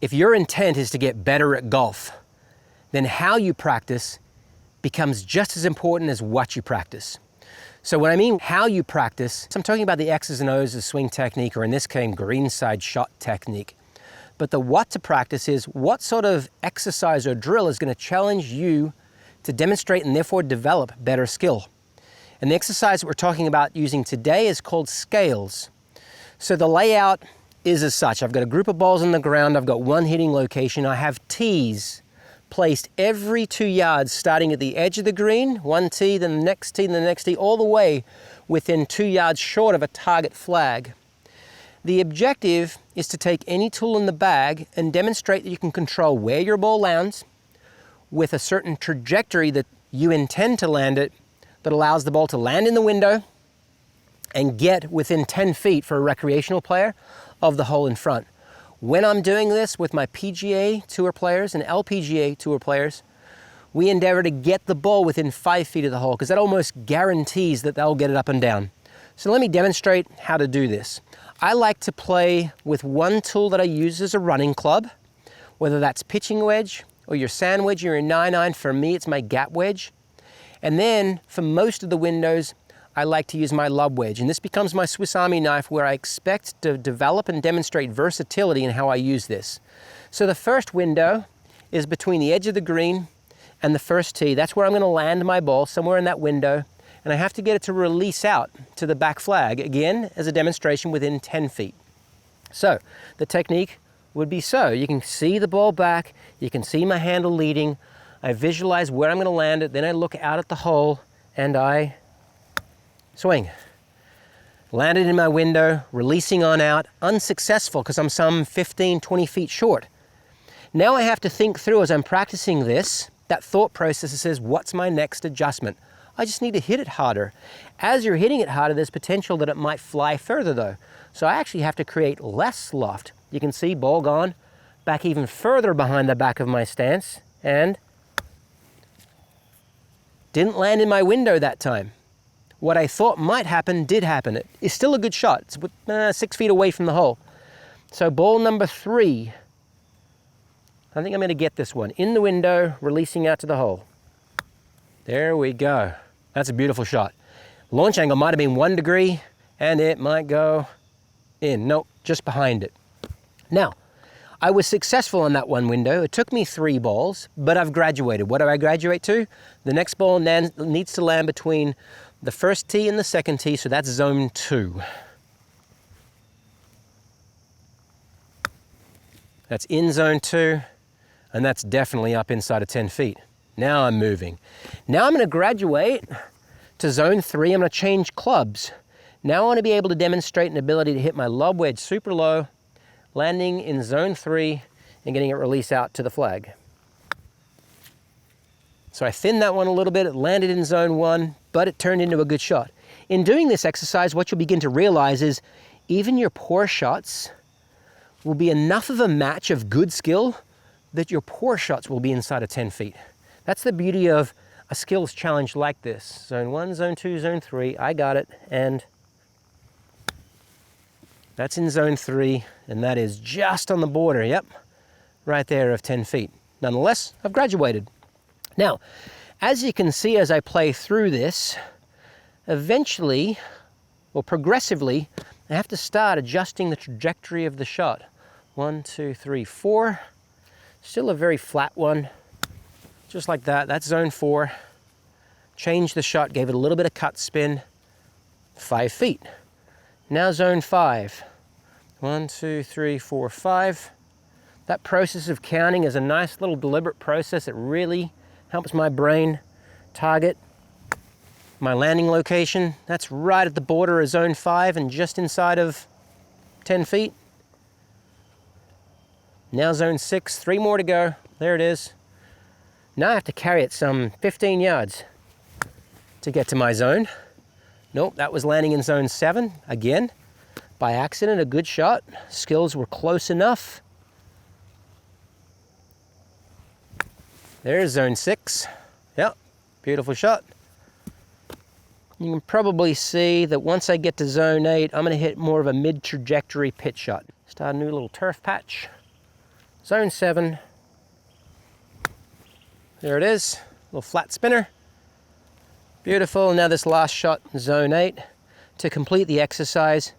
If your intent is to get better at golf, then how you practice becomes just as important as what you practice. So when I mean how you practice, I'm talking about the X's and O's of swing technique, or in this case, greenside shot technique. But the what to practice is what sort of exercise or drill is going to challenge you to demonstrate and therefore develop better skill. And the exercise that we're talking about using today is called scales. So the layout is as such. I've got a group of balls on the ground. I've got one hitting location. I have tees placed every 2 yards, starting at the edge of the green, one tee, then the next tee, then the next tee, all the way within 2 yards short of a target flag. The objective is to take any tool in the bag and demonstrate that you can control where your ball lands with a certain trajectory that you intend to land it, that allows the ball to land in the window and get within 10 feet for a recreational player of the hole in front. When I'm doing this with my PGA Tour players and LPGA Tour players, we endeavor to get the ball within 5 feet of the hole, because that almost guarantees that they'll get it up and down. So let me demonstrate how to do this. I like to play with one tool that I use as a running club, whether that's pitching wedge or your sand wedge or your 9-iron. For me, it's my gap wedge. And then for most of the windows, I like to use my lob wedge, and this becomes my Swiss Army knife, where I expect to develop and demonstrate versatility in how I use this. So the first window is between the edge of the green and the first tee. That's where I'm going to land my ball, somewhere in that window, and I have to get it to release out to the back flag, again, as a demonstration within 10 feet. So the technique would be so. You can see the ball back, you can see my handle leading, I visualize where I'm going to land it, then I look out at the hole and I swing. Landed in my window, releasing on out, unsuccessful because I'm some 15, 20 feet short. Now I have to think through, as I'm practicing this, that thought process that says, what's my next adjustment? I just need to hit it harder. As you're hitting it harder, there's potential that it might fly further though. So I actually have to create less loft. You can see ball gone back even further behind the back of my stance, and didn't land in my window that time. What I thought might happen did happen. It is still a good shot. It's 6 feet away from the hole. So ball number 3, I think I'm going to get this one. In the window, releasing out to the hole. There we go. That's a beautiful shot. Launch angle might have been 1 degree, and it might go in. Nope, just behind it. Now, I was successful on that one window. It took me 3 balls, but I've graduated. What do I graduate to? The next ball needs to land between the first tee and the second tee, so that's zone 2. That's in zone 2, and that's definitely up inside of 10 feet. Now I'm moving. Now I'm going to graduate to zone 3. I'm going to change clubs. Now I want to be able to demonstrate an ability to hit my lob wedge super low, landing in zone 3 and getting it released out to the flag. So I thinned that one a little bit. It landed in zone 1, but it turned into a good shot. In doing this exercise, what you'll begin to realize is even your poor shots will be enough of a match of good skill that your poor shots will be inside of 10 feet. That's the beauty of a skills challenge like this. Zone 1, zone 2, zone 3, I got it, and that's in zone 3, and that is just on the border, yep, right there of 10 feet. Nonetheless, I've graduated. Now, as you can see as I play through this, eventually, or progressively, I have to start adjusting the trajectory of the shot. 1, 2, 3, 4. Still a very flat one. Just like that. That's zone 4. Changed the shot, gave it a little bit of cut spin. 5 feet. Now zone 5. 1, 2, 3, 4, 5. That process of counting is a nice little deliberate process. It really helps my brain target my landing location. That's right at the border of zone 5 and just inside of 10 feet. Now zone 6, 3 more to go. There it is. Now I have to carry it some 15 yards to get to my zone. Nope, that was landing in zone 7. Again, by accident, a good shot. Skills were close enough. There's zone 6. Yep, beautiful shot. You can probably see that once I get to zone 8, I'm going to hit more of a mid-trajectory pitch shot. Start a new little turf patch. Zone 7. There it is, little flat spinner. Beautiful. Now this last shot, zone 8, to complete the exercise.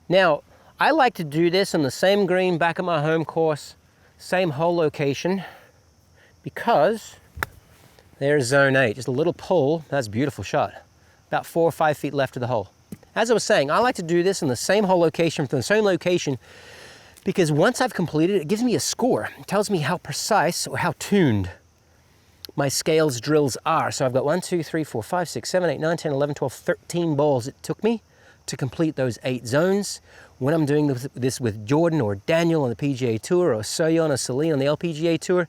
Now, I like to do this on the same green back at my home course, same hole location, because there's zone 8, just a little pull. That's a beautiful shot. About 4 or 5 feet left of the hole. As I was saying, I like to do this in the same hole location, from the same location, because once I've completed it, it gives me a score. It tells me how precise or how tuned my scales drills are. So I've got 1, 2, 3, 4, 5, 6, 7, 8, 9, 10, 11, 12, 13 balls it took me to complete those 8 zones. When I'm doing this with Jordan or Daniel on the PGA Tour, or Soyeon or Celine on the LPGA Tour,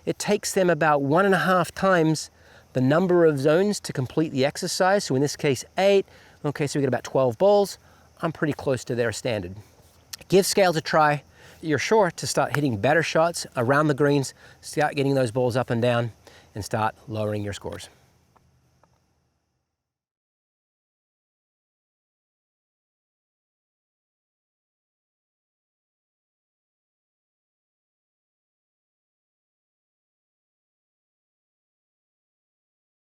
it takes them about 1.5 times the number of zones to complete the exercise. So in this case, 8. Okay, so we get about 12 balls. I'm pretty close to their standard. Give scales a try. You're sure to start hitting better shots around the greens, start getting those balls up and down, and start lowering your scores.